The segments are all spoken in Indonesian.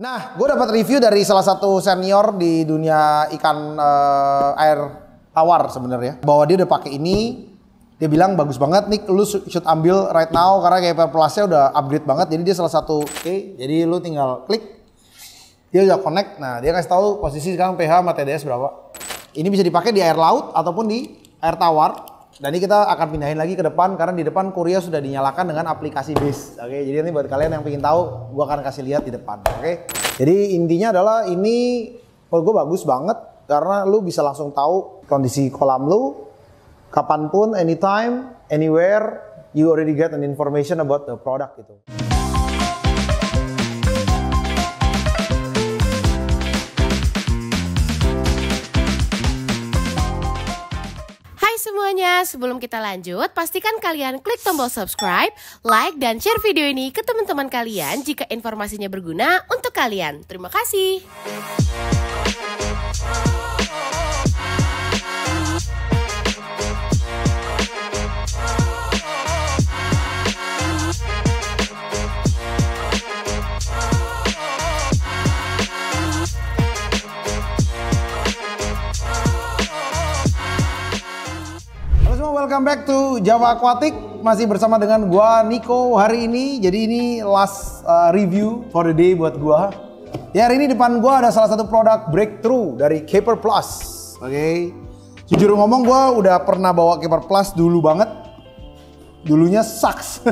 Nah, gue dapat review dari salah satu senior di dunia ikan air tawar sebenarnya, bahwa dia udah pakai ini. Dia bilang bagus banget nih, lu should ambil right now karena Keeper Plus-nya udah upgrade banget. Jadi dia salah satu jadi lu tinggal klik, dia udah connect. Nah, dia kasih tahu posisi sekarang pH sama TDS berapa. Ini bisa dipakai di air laut ataupun di air tawar. Dan ini kita akan pindahin lagi ke depan karena di depan Korea sudah dinyalakan dengan aplikasi base. Oke, jadi ini buat kalian yang pengen tahu, gua akan kasih lihat di depan. Oke. Jadi intinya adalah ini menurut gua bagus banget karena lu bisa langsung tahu kondisi kolam lu kapanpun, anytime, anywhere, you already get an information about the product gitu. Semuanya, sebelum kita lanjut, pastikan kalian klik tombol subscribe, like, dan share video ini ke teman-teman kalian jika informasinya berguna untuk kalian. Terima kasih. Welcome back to Java Aquatic. Masih bersama dengan gua Nico hari ini. Jadi ini last review for the day buat gua. Ya, hari ini depan gua ada salah satu produk breakthrough dari Keeper Plus. Oke. Jujur ngomong gua udah pernah bawa Keeper Plus dulu banget. Dulunya sucks.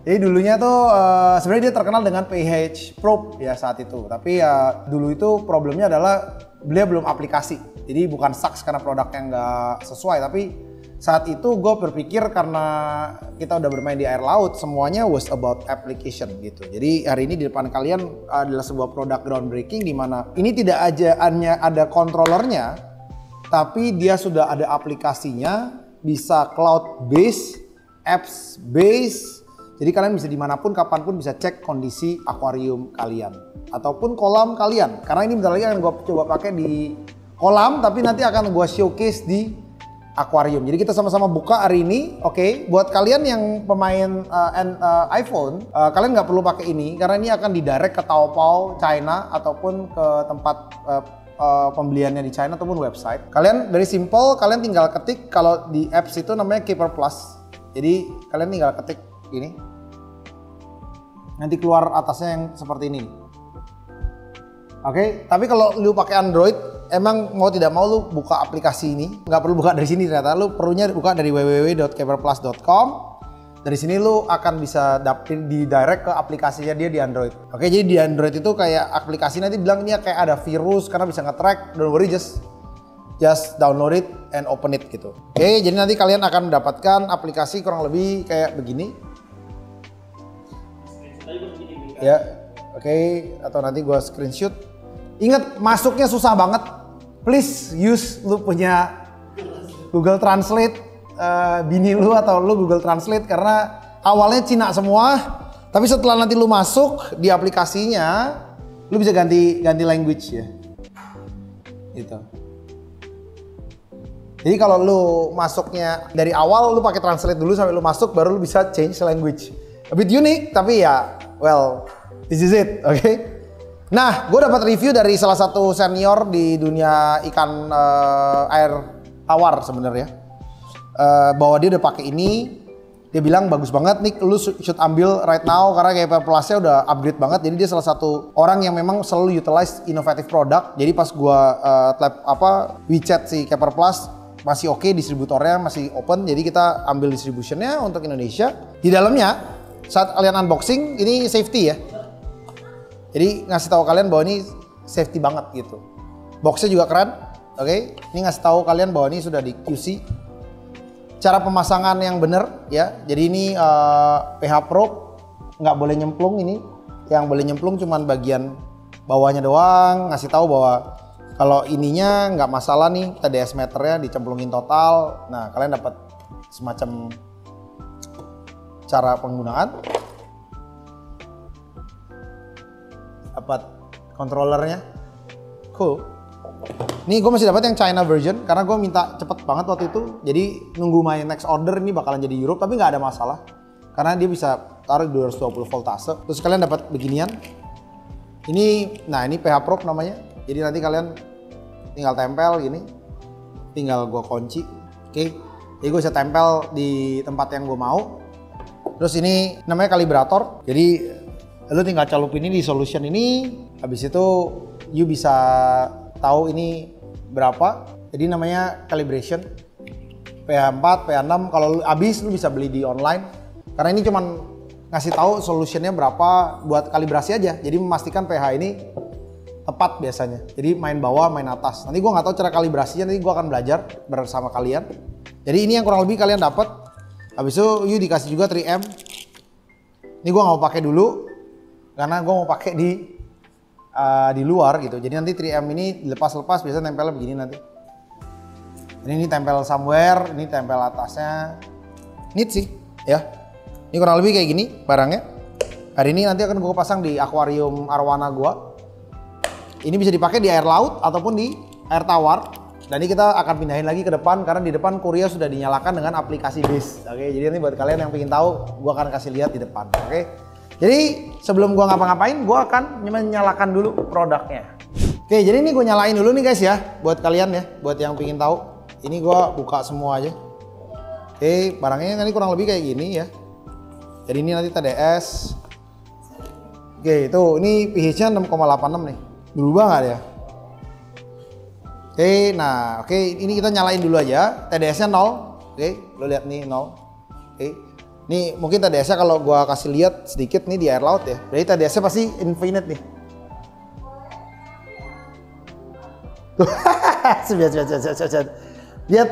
Jadi dulunya tuh sebenarnya dia terkenal dengan pH probe ya saat itu. Tapi ya dulu itu problemnya adalah beliau belum aplikasi. Jadi bukan sucks karena produknya nggak sesuai, tapi saat itu gue berpikir karena kita udah bermain di air laut, semuanya was about application gitu. Jadi hari ini di depan kalian adalah sebuah produk groundbreaking di mana ini tidak aja hanya ada controllernya, tapi dia sudah ada aplikasinya, bisa cloud base, apps base. Jadi kalian bisa dimanapun, kapanpun bisa cek kondisi akuarium kalian ataupun kolam kalian. Karena ini bentar lagi akan gue coba pakai di kolam, tapi nanti akan gue showcase di akuarium. Jadi kita sama-sama buka hari ini. Oke, buat kalian yang pemain iPhone, kalian nggak perlu pakai ini karena ini akan didirect ke Taobao China ataupun ke tempat pembeliannya di China ataupun website. Kalian very simple, kalian tinggal ketik, kalau di apps itu namanya Keeper Plus. Jadi kalian tinggal ketik gini, nanti keluar atasnya yang seperti ini. Oke, tapi kalau lu pakai Android, emang mau tidak mau lu buka aplikasi ini, nggak perlu buka dari sini ternyata, lu perlunya buka dari www.keeperplus.com. Dari sini lu akan bisa dapetin di direct ke aplikasinya dia di Android. Oke, jadi di Android itu kayak aplikasi nanti bilang ini kayak ada virus karena bisa nge-track. Don't worry, just download it and open it gitu. Oke, jadi nanti kalian akan mendapatkan aplikasi kurang lebih kayak begini. Ya, oke, atau nanti gua screenshot. Ingat, masuknya susah banget. Please use lu punya Google Translate, bini lu atau lu Google Translate, karena awalnya Cina semua, tapi setelah nanti lu masuk di aplikasinya, lu bisa ganti language ya. Gitu. Jadi kalau lu masuknya dari awal, lu pakai Translate dulu sampai lu masuk, baru lu bisa change language. A bit unik, tapi ya, well, this is it, oke? Nah, gue dapat review dari salah satu senior di dunia ikan air tawar sebenarnya, bahwa dia udah pakai ini. Dia bilang bagus banget nih, lu should ambil right now karena Keeper Plus-nya udah upgrade banget. Jadi dia salah satu orang yang memang selalu utilize innovative product. Jadi pas gue WeChat si Keeper Plus masih oke, distributornya masih open. Jadi kita ambil distributionnya untuk Indonesia. Di dalamnya saat kalian unboxing ini safety ya. Jadi ngasih tahu kalian bahwa ini safety banget gitu. Boxnya juga keren, oke? Ini ngasih tahu kalian bahwa ini sudah di QC. Cara pemasangan yang bener ya. Jadi ini pH probe, nggak boleh nyemplung ini. Yang boleh nyemplung cuman bagian bawahnya doang. Ngasih tahu bahwa kalau ininya nggak masalah nih, TDS meternya dicemplungin total. Nah, kalian dapat semacam cara penggunaan. Dapat controllernya, cool. Nih gue masih dapat yang China version karena gue minta cepet banget waktu itu. Jadi nunggu my next order ini bakalan jadi Europe, tapi nggak ada masalah karena dia bisa taruh 220 voltase. Terus kalian dapat beginian. Nah ini pH probe namanya. Jadi nanti kalian tinggal tempel gini, tinggal gue kunci. Oke, jadi gue bisa tempel di tempat yang gue mau. Terus ini namanya kalibrator. Jadi lu tinggal celupin ini di solution ini. Habis itu you bisa tahu ini berapa. Jadi namanya calibration. pH 4, pH 6. Kalau lu habis lu bisa beli di online. Karena ini cuman ngasih tahu solutionnya berapa buat kalibrasi aja. Jadi memastikan pH ini tepat biasanya. Jadi main bawah, main atas. Nanti gue nggak tahu cara kalibrasinya. Nanti gue akan belajar bersama kalian. Jadi ini yang kurang lebih kalian dapat. Habis itu you dikasih juga 3M. Ini gue nggak mau pakai dulu karena gue mau pakai di luar gitu. Jadi nanti 3M ini dilepas-lepas biasanya tempelnya begini nanti. Ini tempel somewhere, ini tempel atasnya. Neat sih, ya. Ini kurang lebih kayak gini barangnya. Hari ini nanti akan gue pasang di akuarium arwana gua. Ini bisa dipakai di air laut ataupun di air tawar. Dan ini kita akan pindahin lagi ke depan karena di depan Korea sudah dinyalakan dengan aplikasi BIS. Oke, jadi nanti buat kalian yang pengen tahu, gua akan kasih lihat di depan. Oke. Jadi sebelum gua ngapa-ngapain, gua akan menyalakan dulu produknya. Oke, jadi ini gue nyalain dulu nih guys ya, buat kalian ya, buat yang pengen tahu. Ini gua buka semua aja. Oke, barangnya ini kurang lebih kayak gini ya. Jadi ini nanti TDS. Oke, itu ini pH-nya 6,86 nih. Berubah nggak ya? Oke, nah oke ini kita nyalain dulu aja. TDS-nya 0. Oke, lo lihat nih 0. Oke. Nih mungkin TDS-nya kalau gua kasih lihat sedikit nih di air laut ya. Jadi TDS-nya pasti infinite nih. Lihat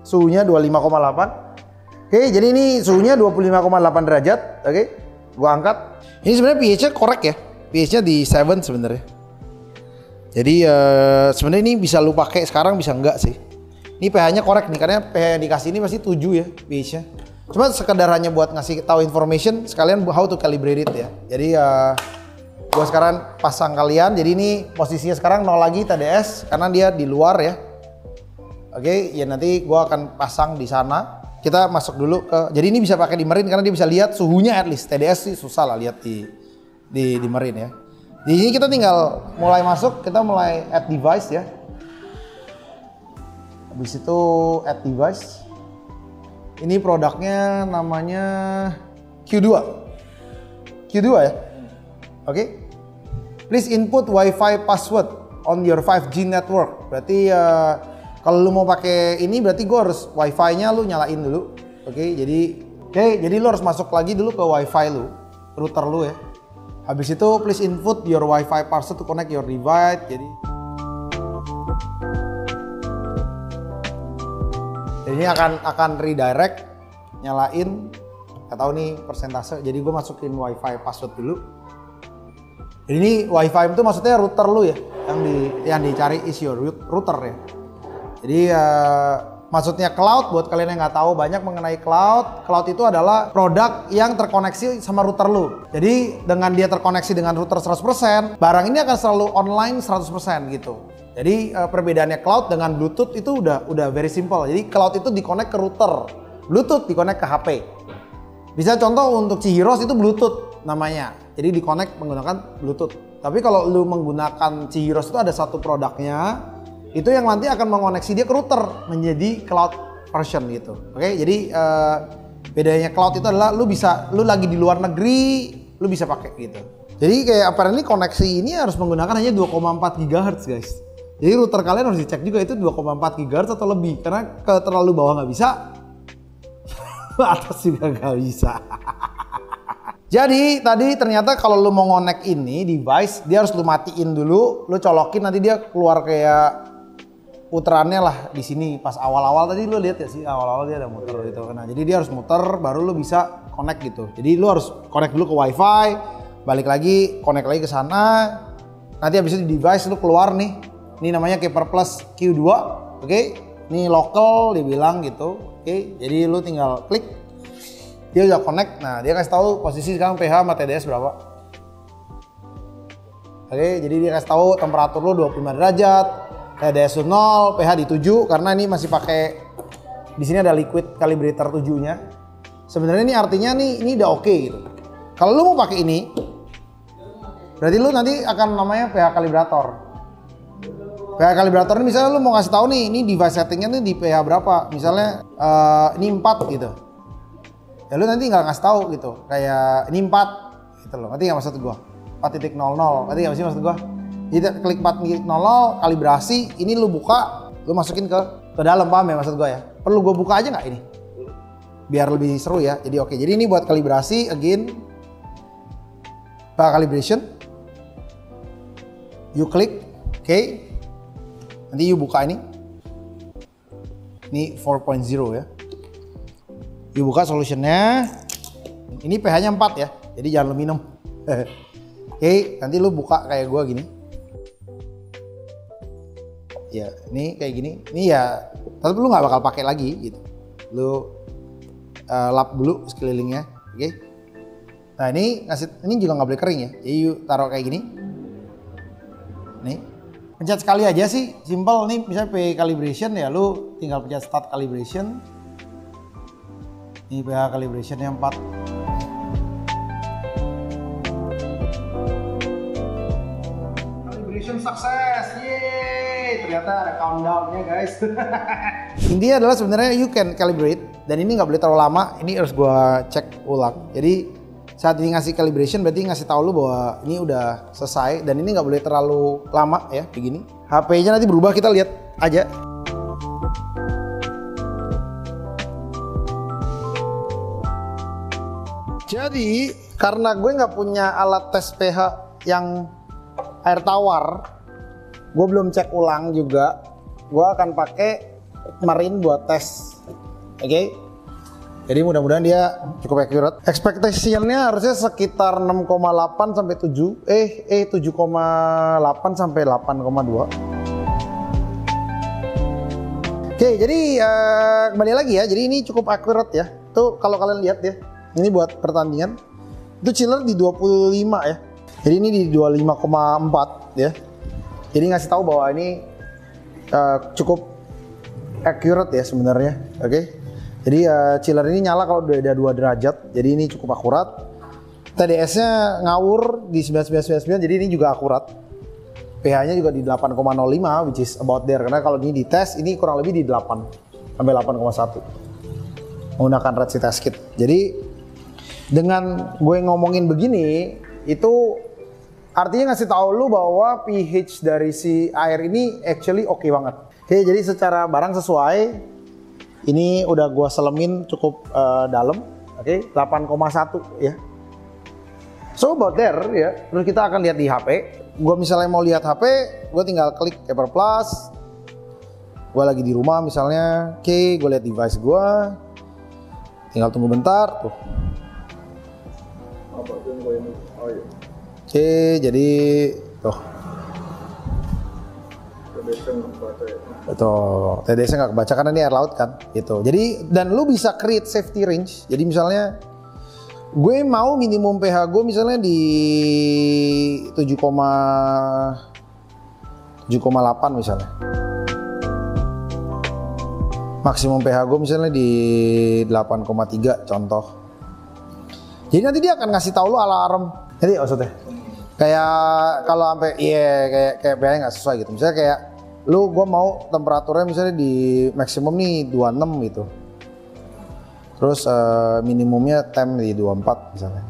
suhunya 25,8. Oke, jadi ini suhunya 25,8 derajat. Oke, gua angkat. Ini sebenarnya pH-nya korek ya. pH-nya di 7 sebenarnya. Jadi sebenarnya ini bisa lu pakai sekarang, bisa enggak sih. Ini pH-nya korek nih, karena pH yang dikasih ini pasti 7 ya pH-nya. Cuma sekedar hanya buat ngasih tahu information sekalian how to calibrate it ya. Jadi gua sekarang pasang kalian. Jadi ini posisinya sekarang 0 lagi TDS karena dia di luar ya. Oke, ya nanti gua akan pasang di sana. Kita masuk dulu ke, jadi ini bisa pakai di marine karena dia bisa lihat suhunya at least. TDS sih susah lah lihat di marine ya. Di sini kita tinggal mulai masuk, kita mulai add device ya. Habis itu add device. Ini produknya namanya Q2. Q2 ya. Oke. Please input Wi-Fi password on your 5G network. Berarti kalau lu mau pakai ini berarti gue harus Wi-Fi-nya lu nyalain dulu. Oke, jadi lu harus masuk lagi dulu ke Wi-Fi lu, router lu ya. Habis itu please input your Wi-Fi password to connect your device. Jadi ini akan redirect, nyalain. Gak tahu nih persentase. Jadi gue masukin Wi-Fi password dulu. Jadi ini Wi-Fi itu maksudnya router lu ya, yang dicari is your router ya. Jadi maksudnya cloud, buat kalian yang nggak tahu banyak mengenai cloud. Cloud itu adalah produk yang terkoneksi sama router lu. Jadi dengan dia terkoneksi dengan router 100%, barang ini akan selalu online 100% gitu. Jadi perbedaannya cloud dengan Bluetooth itu udah very simple. Jadi cloud itu di-connect ke router, Bluetooth di-connect ke HP. Bisa contoh untuk Chihiros itu Bluetooth namanya. Jadi di-connect menggunakan Bluetooth. Tapi kalau lu menggunakan Chihiros itu ada satu produknya, itu yang nanti akan mengoneksi dia ke router menjadi cloud version gitu. Oke, jadi bedanya cloud itu adalah lu lagi di luar negeri, lu bisa pakai gitu. Jadi kayak apparently koneksi ini harus menggunakan hanya 2,4 GHz guys. Jadi router kalian harus dicek juga itu 2,4 GHz atau lebih, karena ke terlalu bawah nggak bisa, atas juga nggak bisa. Jadi tadi ternyata kalau lu mau ngonek ini device, dia harus lu matiin dulu, lu colokin nanti dia keluar kayak putarannya lah di sini. Pas awal-awal tadi lu lihat ya sih, awal-awal dia ada muter gitu. Nah, jadi dia harus muter baru lu bisa connect gitu. Jadi lu harus connect dulu ke Wi-Fi, balik lagi, connect lagi ke sana. Nanti habis itu di device lu keluar nih. Ini namanya Keeper Plus Q2. Oke. Ini local dibilang gitu. Oke. Jadi lu tinggal klik. Dia udah connect. Nah, dia kasih tahu posisi sekarang pH sama TDS berapa. Oke, jadi dia kasih tahu temperatur lu 25 derajat. TDS 0, pH di 7 karena ini masih pakai di sini ada liquid calibrator 7-nya. Sebenarnya ini artinya nih ini udah oke gitu. Kalau lu mau pakai ini Berarti lu nanti akan namanya pH kalibrator. pH kalibrator ini misalnya lu mau ngasih tahu nih, ini device settingnya nih di pH berapa. Misalnya ini 4 gitu. Ya lu nanti nggak ngasih tahu gitu. Kayak ini 4 gitu loh. Ngerti nggak maksud gua? 4.00. Ngerti nggak maksud gua? Jadi klik 4.00 kalibrasi, ini lu buka, lu masukin ke dalam, paham ya maksud gua ya? Perlu gua buka aja nggak ini? Biar lebih seru ya. Jadi oke. Jadi ini buat kalibrasi again. Calibration. You klik, oke. Nanti you buka ini. Ini 4.0 ya. You buka solutionnya. Ini pH-nya 4 ya. Jadi jangan lu minum. Oke, nanti lu buka kayak gua gini. Ya, ini kayak gini. Ini ya, tapi lu nggak bakal pakai lagi gitu. Lu lap dulu sekelilingnya, oke? Nah ini juga nggak boleh kering ya. Jadi you taruh kayak gini. Nih, pencet sekali aja sih, simple nih. Misalnya pH calibration ya, lu tinggal pencet start calibration. Ini pH calibration yang 4. Calibration sukses, yeay! Ternyata ada countdown-nya guys. Intinya adalah sebenarnya you can calibrate, dan ini nggak boleh terlalu lama. Ini harus gua cek ulang. Jadi saat ini ngasih calibration berarti ngasih tahu lu bahwa ini udah selesai, dan ini nggak boleh terlalu lama ya begini. HP-nya nanti berubah, kita lihat aja. Jadi karena gue nggak punya alat tes pH yang air tawar, gue belum cek ulang juga. Gue akan pakai Marine buat tes, oke? Jadi mudah-mudahan dia cukup accurate. Expectation-nya harusnya sekitar 6,8 sampai 7, 7,8 sampai 8,2. Oke, jadi kembali lagi ya. Jadi ini cukup accurate ya. Tuh kalau kalian lihat ya, ini buat pertandingan. Itu chiller di 25 ya. Jadi ini di 25,4 ya. Jadi ngasih tahu bahwa ini cukup accurate ya sebenarnya, oke? Jadi chiller ini nyala kalau udah ada 2 derajat, jadi ini cukup akurat. TDS-nya ngawur di 9999, jadi ini juga akurat. pH-nya juga di 8,05, which is about there. Karena kalau ini dites, ini kurang lebih di 8 sampai 8,1 menggunakan Red Sea Test Kit. Jadi dengan gue ngomongin begini, itu artinya ngasih tahu lu bahwa pH dari si air ini actually oke banget. Oke, jadi secara barang sesuai. Ini udah gua selemin cukup dalam, oke, 8,1 ya. So about there ya. Terus kita akan lihat di HP. Gua misalnya mau lihat HP, gua tinggal klik Paper Plus. Gua lagi di rumah misalnya, oke, gua lihat device gua. Tinggal tunggu bentar, tuh. Oke, jadi tuh. Betul, TDS-nya nggak kebaca karena ini air laut kan, gitu. Jadi dan lu bisa create safety range. Jadi misalnya gue mau minimum pH gue misalnya di 7,8 misalnya. Maksimum pH gue misalnya di 8,3 contoh. Jadi nanti dia akan ngasih tahu lu alarm. Jadi maksudnya kayak kalau sampai kayak pH nggak sesuai gitu. Misalnya kayak gue mau temperaturnya misalnya di maksimum nih 26 gitu. Terus minimumnya temp di 24 misalnya.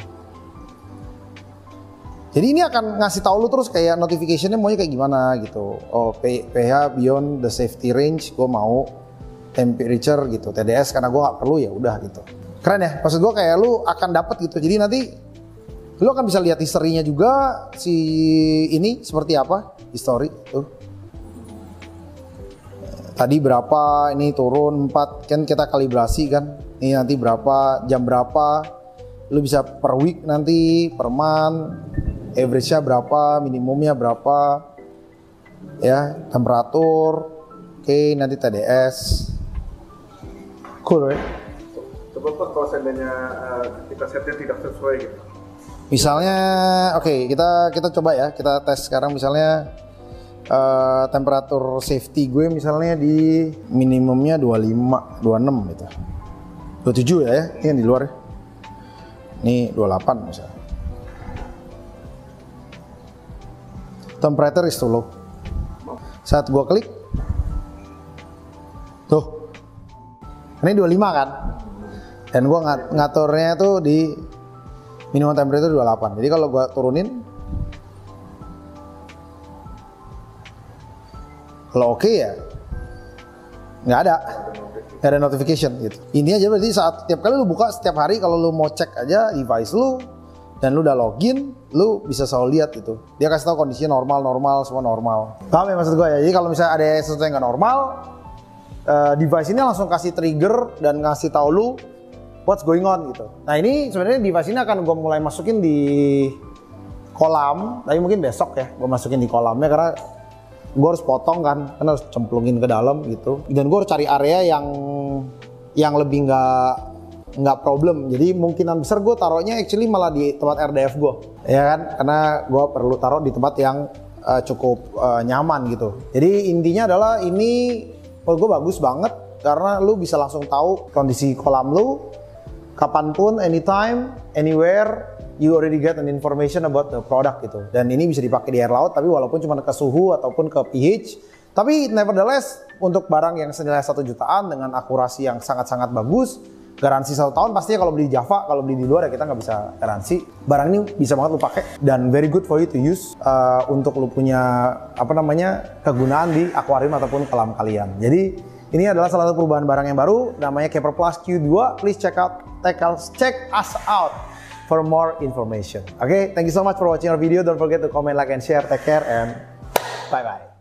Jadi ini akan ngasih tahu lu terus kayak notification-nya maunya kayak gimana gitu. Oh, pH beyond the safety range, gue mau temperature gitu. TDS karena gue nggak perlu ya udah gitu. Keren ya, maksud gue kayak lu akan dapat gitu. Jadi nanti lu akan bisa lihat historinya juga si ini seperti apa, history tuh. Tadi berapa, ini turun 4, kan kita kalibrasi kan. Ini nanti berapa, jam berapa, lu bisa per week nanti, per month, average-nya berapa, minimumnya berapa, ya, temperatur, oke, nanti TDS. Cool, right? Coba Pak, kalau seandainya kita setnya tidak sesuai gitu. Misalnya, oke, kita coba ya, kita tes sekarang misalnya temperatur safety gue misalnya di minimumnya 25, 26 gitu. 27 ya, ini kan di luar ya. Ini 28 misalnya. temperature is too low. Saat gua klik, tuh, ini 25 kan, dan gua ngaturnya tuh di minimum temperature 28. Jadi kalau gua turunin, kalau oke ya nggak ada notification gitu. Intinya jadi berarti saat tiap kali lu buka setiap hari, kalau lu mau cek aja device lu dan lu udah login, lu bisa selalu lihat itu. Dia kasih tahu kondisinya normal, semua normal. Paham ya maksud gue ya? Jadi kalau misalnya ada sesuatu yang nggak normal, device ini langsung kasih trigger dan ngasih tahu lu what's going on gitu. Nah ini sebenarnya device ini akan gue mulai masukin di kolam, tapi mungkin besok ya gue masukin di kolamnya karena gue harus potong kan harus cemplungin ke dalam gitu. Dan gue harus cari area yang lebih nggak problem. Jadi mungkinan besar gue taruhnya actually malah di tempat RDF gue, ya kan? Karena gue perlu taruh di tempat yang cukup nyaman gitu. Jadi intinya adalah ini menurut gue bagus banget karena lu bisa langsung tahu kondisi kolam lu kapanpun, anytime, anywhere. You already get an information about the product gitu. Dan ini bisa dipakai di air laut, tapi walaupun cuma ke suhu ataupun ke pH. Tapi nevertheless, untuk barang yang senilai 1 jutaan dengan akurasi yang sangat-sangat bagus, garansi 1 tahun pastinya kalau beli Java, kalau beli di luar ya kita nggak bisa garansi. Barang ini bisa banget lu pakai dan very good for you to use untuk lu punya kegunaan di akuarium ataupun kolam kalian. Jadi ini adalah salah satu perubahan barang yang baru, namanya Caper Plus Q2. Please check us out for more information. Okay, thank you so much for watching our video. Don't forget to comment, like, and share. Take care and bye-bye.